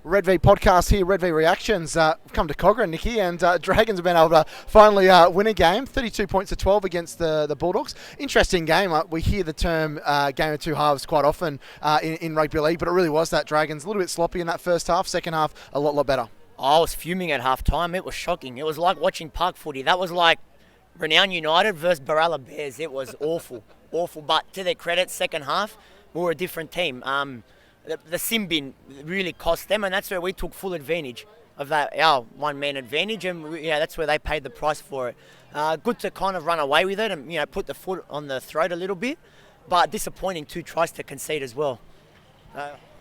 Red V podcast here, Red V reactions. We've come to Kogarah, Nicky, and Dragons have been able to finally win a game, 32 points to 12 against the Bulldogs. Interesting game. We hear the term game of two halves quite often in rugby league, but it really was that. Dragons a little bit sloppy in that first half, second half a lot better. I was fuming at half time. It was shocking. It was like watching park footy. That was like Renown United versus Barella Bears. It was awful, awful. But to their credit, second half, we were a different team. The sim bin really cost them, and that's where we took full advantage of that, our one-man advantage, and that's where they paid the price for it. Good to kind of run away with it and put the foot on the throat a little bit, but disappointing 2 tries to concede as well.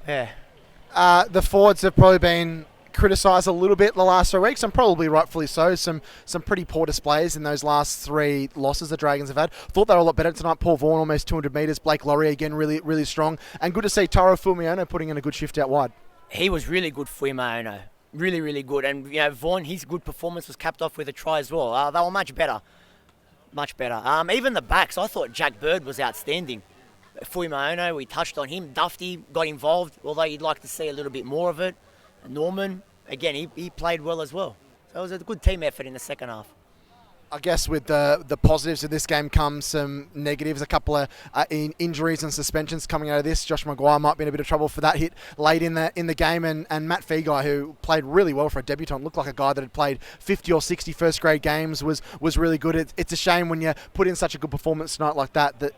The forwards have probably been criticised a little bit the last 3 weeks, and probably rightfully so. Some pretty poor displays in those last 3 losses the Dragons have had. Thought they were a lot better tonight. Paul Vaughan almost 200 metres. Blake Laurie again really strong. And good to see Taro Fumiona putting in a good shift out wide. He was really good for Fumiona. Really good. And Vaughan, his good performance was capped off with a try as well. They were much better. Even the backs, I thought Jack Bird was outstanding. Fumiona, we touched on him. Dufty got involved, although you'd like to see a little bit more of it. Norman, again, he played well as well. So it was a good team effort in the second half. I guess with the positives of this game comes some negatives, a couple of injuries and suspensions coming out of this. Josh Maguire might be in a bit of trouble for that hit late in the game, and Matt Feagai, who played really well for a debutant, looked like a guy that had played 50 or 60 first grade games, was really good. It's a shame when you put in such a good performance tonight like that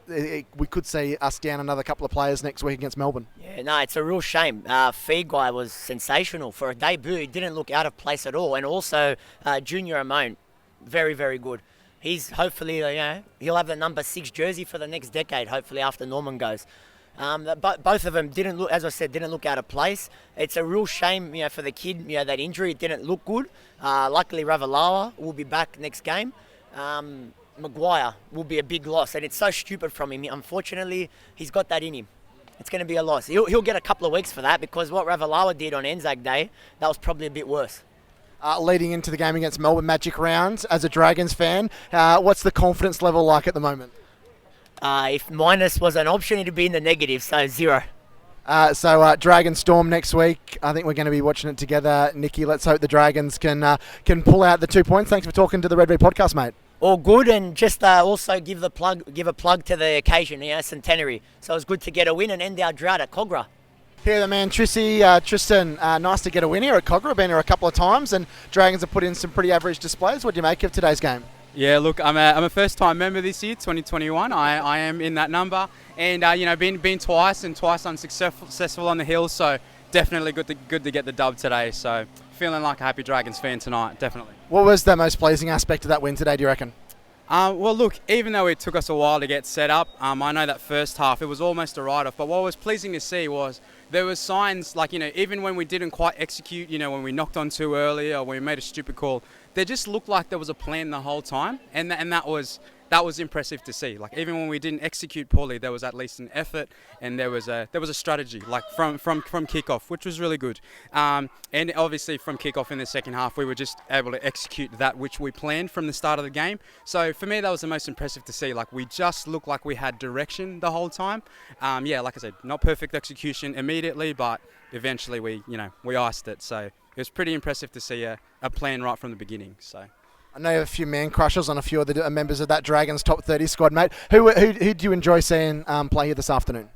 we could see us down another couple of players next week against Melbourne. Yeah, no, it's a real shame. Feagai was sensational for a debut. He didn't look out of place at all, and also Junior Amone. Very good. He's hopefully, he'll have the number 6 jersey for the next decade, hopefully after Norman goes. Both of them didn't look out of place. It's a real shame, for the kid, that injury. It didn't look good. Luckily, Ravalawa will be back next game. Maguire will be a big loss, and it's so stupid from him. Unfortunately, he's got that in him. It's going to be a loss. He'll get a couple of weeks for that, because what Ravalawa did on Anzac Day, that was probably a bit worse. Leading into the game against Melbourne, Magic Rounds, as a Dragons fan, what's the confidence level like at the moment? If minus was an option, it'd be in the negative, so 0. Dragon Storm next week. I think we're going to be watching it together. Nicky, let's hope the Dragons can pull out the 2 points. Thanks for talking to the Red V podcast, mate. All good, and just also give a plug to the occasion, centenary. So it was good to get a win and end our drought at Kogarah. Here, the man Tristan. Nice to get a win here at Kogarah. Been here a couple of times, and Dragons have put in some pretty average displays. What do you make of today's game? Yeah, look, I'm a first-time member this year, 2021. I am in that number, and been twice unsuccessful on the hill. So definitely good to get the dub today. So feeling like a happy Dragons fan tonight, definitely. What was the most pleasing aspect of that win today, do you reckon? Well, look, even though it took us a while to get set up, I know that first half it was almost a write-off. But what was pleasing to see was there were signs, like, even when we didn't quite execute, when we knocked on too early or when we made a stupid call, there just looked like there was a plan the whole time, and that was impressive to see. Like, even when we didn't execute poorly, there was at least an effort, and there was a strategy, like from kickoff, which was really good. And obviously from kickoff in the second half, we were just able to execute that which we planned from the start of the game. So for me, that was the most impressive to see. Like, we just looked like we had direction the whole time. Like I said, not perfect execution immediately, but eventually we iced it. So it was pretty impressive to see a plan right from the beginning. So. I know you have a few man crushes on a few of the members of that Dragons top 30 squad, mate. Who do you enjoy seeing play here this afternoon?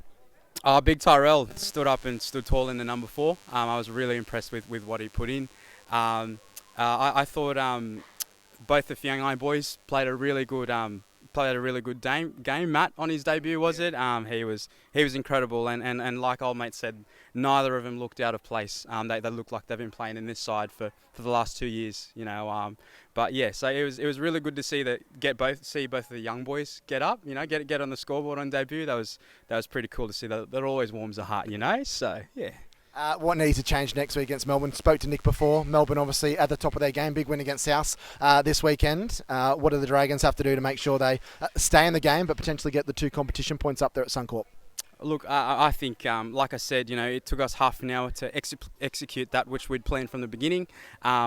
Big Tyrell stood up and stood tall in the number 4. I was really impressed with what he put in. I thought both the Fiangai boys played a really good game. Matt on his debut, was it? He was incredible, and like old mate said, neither of them looked out of place. They looked like they've been playing in this side for the last 2 years, But yeah, so it was really good to see both of the young boys get up, get on the scoreboard on debut. That was pretty cool to see. That always warms the heart, So yeah. What needs to change next week against Melbourne? Spoke to Nick before. Melbourne obviously at the top of their game. Big win against South this weekend. What do the Dragons have to do to make sure they stay in the game but potentially get the 2 competition points up there at Suncorp? Look, I think, like I said, it took us half an hour to execute that which we'd planned from the beginning.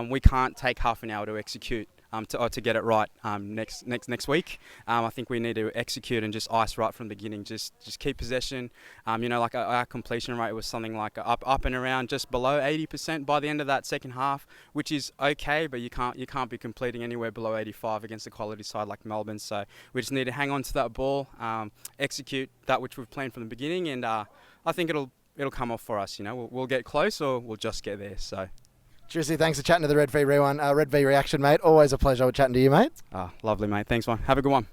We can't take half an hour to execute to get it right next week. I think we need to execute and just ice right from the beginning. Just keep possession. Like our completion rate was something like up and around just below 80% by the end of that second half, which is okay, but you can't be completing anywhere below 85 against a quality side like Melbourne. So we just need to hang on to that ball, execute that which we've planned from the beginning, and I think it'll come off for us. We'll get close or we'll just get there. So. Tristy, thanks for chatting to the Red V Reaction, mate. Always a pleasure chatting to you, mate. Lovely, mate. Thanks, man. Have a good one.